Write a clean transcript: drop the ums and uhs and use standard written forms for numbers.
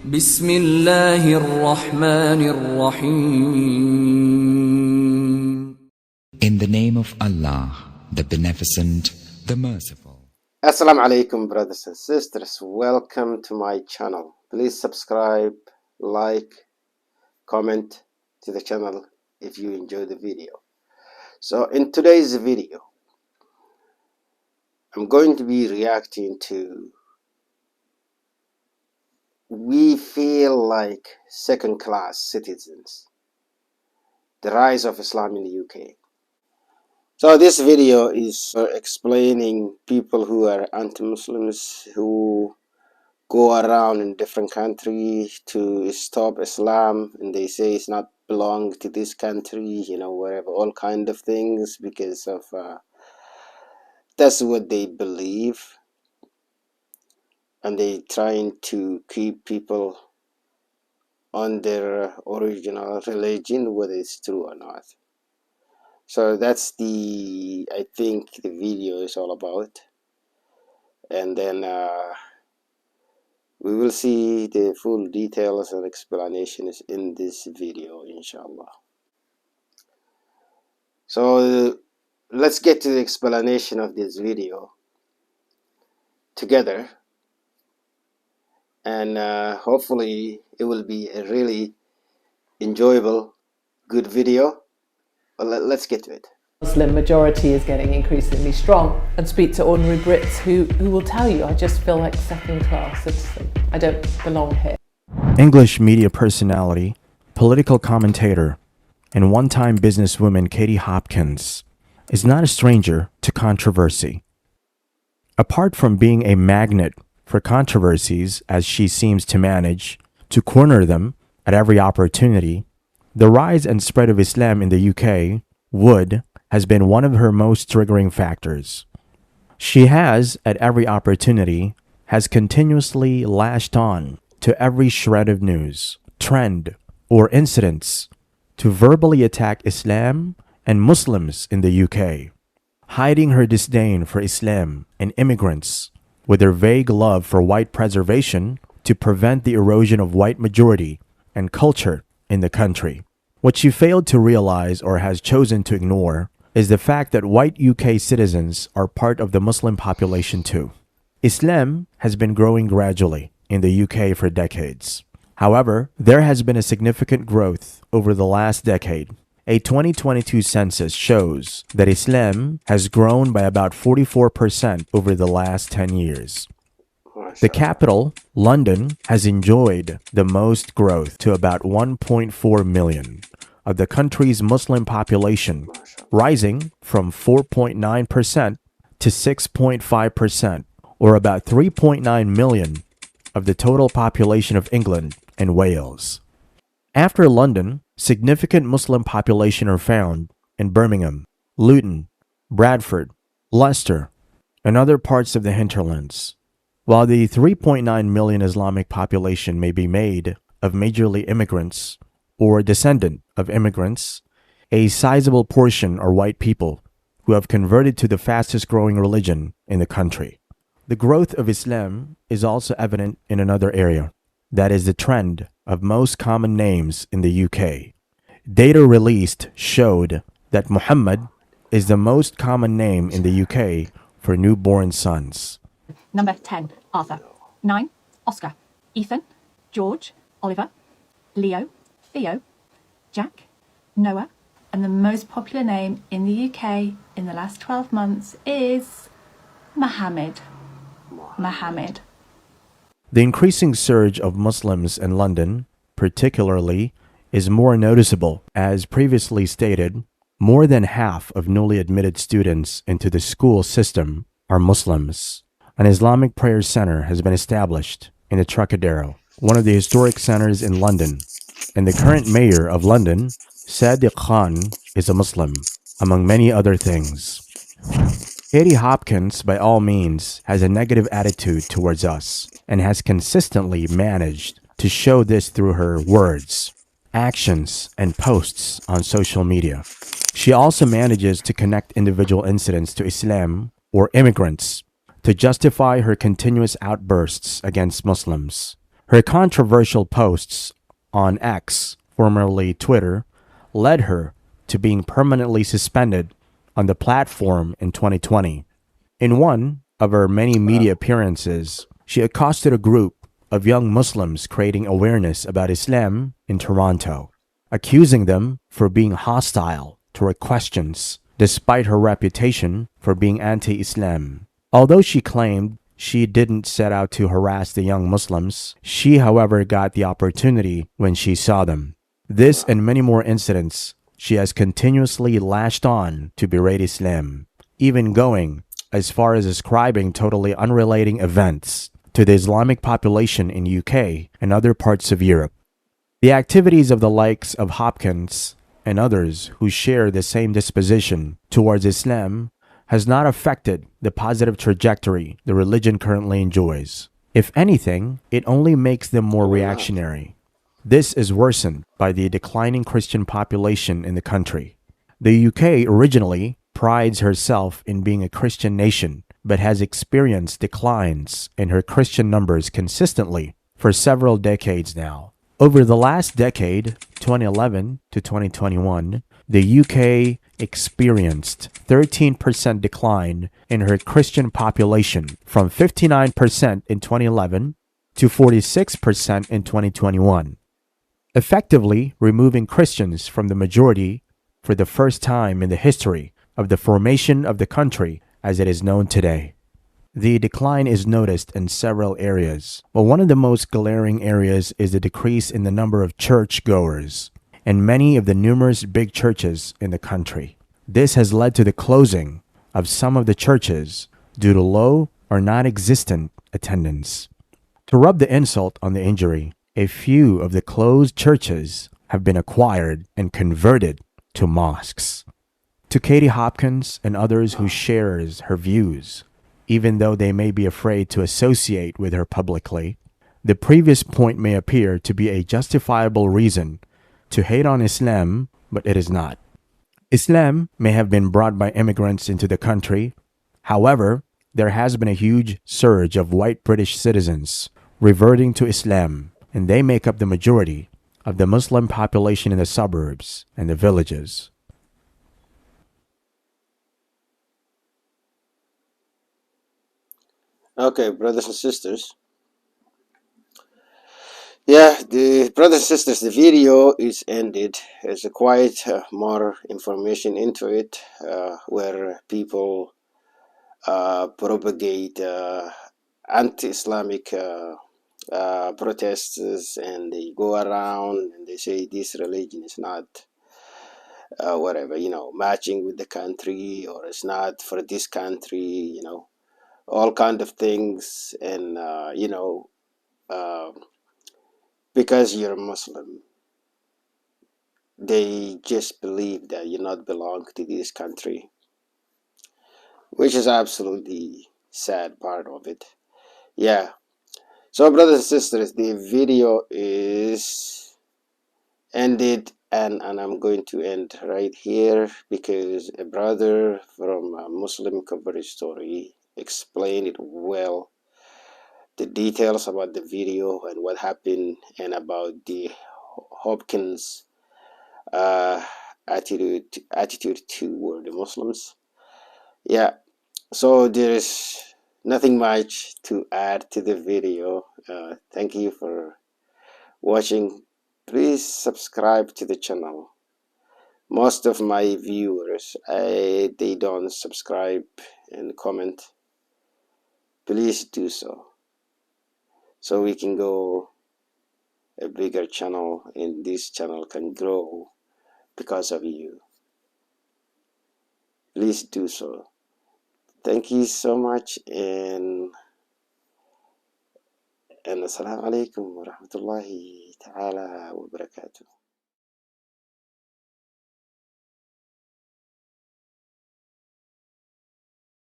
بسم الله الرحمن الرحيم. In the name of Allah, the Beneficent, the Merciful. Assalamu alaikum, brothers and sisters. Welcome to my channel. Please subscribe, like, comment to the channel if you enjoy the video. So in today's video, I'm going to be reacting to "We feel like second-class citizens, the rise of Islam in the UK." So this video is explaining people who are anti-Muslims who go around in different countries to stop Islam, and they say it's not belong to this country, wherever, all kind of things, because of that's what they believe, and they trying to keep people on their original religion, whether it's true or not. So that's I think the video is all about, and then we will see the full details and explanations in this video, inshallah. So let's get to the explanation of this video together, and hopefully it will be a really enjoyable, good video. But let's get to it. Muslim majority is getting increasingly strong, and speak to ordinary Brits who will tell you, I just feel like second-class citizen. I don't belong here. English media personality, political commentator, and one-time businesswoman Katie Hopkins is not a stranger to controversy. Apart from being a magnet for controversies, as she seems to manage to corner them at every opportunity, the rise and spread of Islam in the UK has been one of her most triggering factors. She has, at every opportunity, continuously lashed on to every shred of news, trend, or incidents to verbally attack Islam and Muslims in the UK, hiding her disdain for Islam and immigrants with her vague love for white preservation to prevent the erosion of white majority and culture in the country. What she failed to realize, or has chosen to ignore, is the fact that white UK citizens are part of the Muslim population too. Islam has been growing gradually in the UK for decades. However, there has been a significant growth over the last decade. A 2022 census shows that Islam has grown by about 44% over the last 10 years. The capital, London, has enjoyed the most growth to about 1.4 million of the country's Muslim population, rising from 4.9% to 6.5%, or about 3.9 million of the total population of England and Wales. After London, significant Muslim population are found in Birmingham, Luton, Bradford, Leicester, and other parts of the hinterlands. While the 3.9 million Islamic population may be made of majorly immigrants or descendant of immigrants, a sizable portion are white people who have converted to the fastest growing religion in the country. The growth of Islam is also evident in another area, that is the trend of most common names in the UK. Data released showed that Muhammad is the most common name in the UK for newborn sons. Number 10, Arthur. 9, Oscar. Ethan, George, Oliver, Leo, Theo, Jack, Noah, and the most popular name in the UK in the last 12 months is Mohammed. Mohammed. The increasing surge of Muslims in London, particularly, is more noticeable. As previously stated, more than half of newly admitted students into the school system are Muslims. An Islamic prayer center has been established in the Trocadero, one of the historic centers in London, and the current mayor of London, Sadiq Khan, is a Muslim, among many other things. Katie Hopkins, by all means, has a negative attitude towards us and has consistently managed to show this through her words, actions, and posts on social media. She also manages to connect individual incidents to Islam or immigrants to justify her continuous outbursts against Muslims. Her controversial posts on X, formerly Twitter, led her to being permanently suspended on the platform in 2020. In one of her many media appearances, she accosted a group of young Muslims creating awareness about Islam in Toronto, accusing them for being hostile to her questions, despite her reputation for being anti-Islam. Although she claimed she didn't set out to harass the young Muslims, she, however, got the opportunity when she saw them. This and many more incidents, she has continuously lashed on to berate Islam, even going as far as ascribing totally unrelating events to the Islamic population in UK and other parts of Europe. The activities of the likes of Hopkins and others who share the same disposition towards Islam has not affected the positive trajectory the religion currently enjoys. If anything, it only makes them more reactionary. This is worsened by the declining Christian population in the country. The UK originally prides herself in being a Christian nation, but has experienced declines in her Christian numbers consistently for several decades now. Over the last decade, 2011 to 2021, the UK experienced 13% decline in her Christian population from 59% in 2011 to 46% in 2021, effectively removing Christians from the majority for the first time in the history of the formation of the country as it is known today. The decline is noticed in several areas, but one of the most glaring areas is the decrease in the number of church-goers in many of the numerous big churches in the country. This has led to the closing of some of the churches due to low or non-existent attendance. To rub the insult on the injury, a few of the closed churches have been acquired and converted to mosques. To Katie Hopkins and others who shares her views, even though they may be afraid to associate with her publicly, the previous point may appear to be a justifiable reason to hate on Islam, but it is not. Islam may have been brought by immigrants into the country. However, there has been a huge surge of white British citizens reverting to Islam, and they make up the majority of the Muslim population in the suburbs and the villages. Okay, brothers and sisters. Yeah, the brothers and sisters, the video is ended. There's a quite more information into it, where people propagate anti-Islamic protests, and they go around and they say this religion is not whatever, matching with the country, or it's not for this country, all kind of things. And because you're a Muslim, they just believe that you not belong to this country, which is absolutely sad part of it. Yeah. So brothers and sisters, the video is ended, and I'm going to end right here, because a brother from a Muslim coverage story explained it well, the details about the video and what happened, and about the Hopkins attitude toward the Muslims. Yeah, so there is nothing much to add to the video. Thank you for watching. Please subscribe to the channel. Most of my viewers, they don't subscribe and comment. Please do so we can go a bigger channel, and this channel can grow because of you. Please do so. Thank you so much, and assalamu alaikum wa rahmatullahi ta'ala wa barakatuh.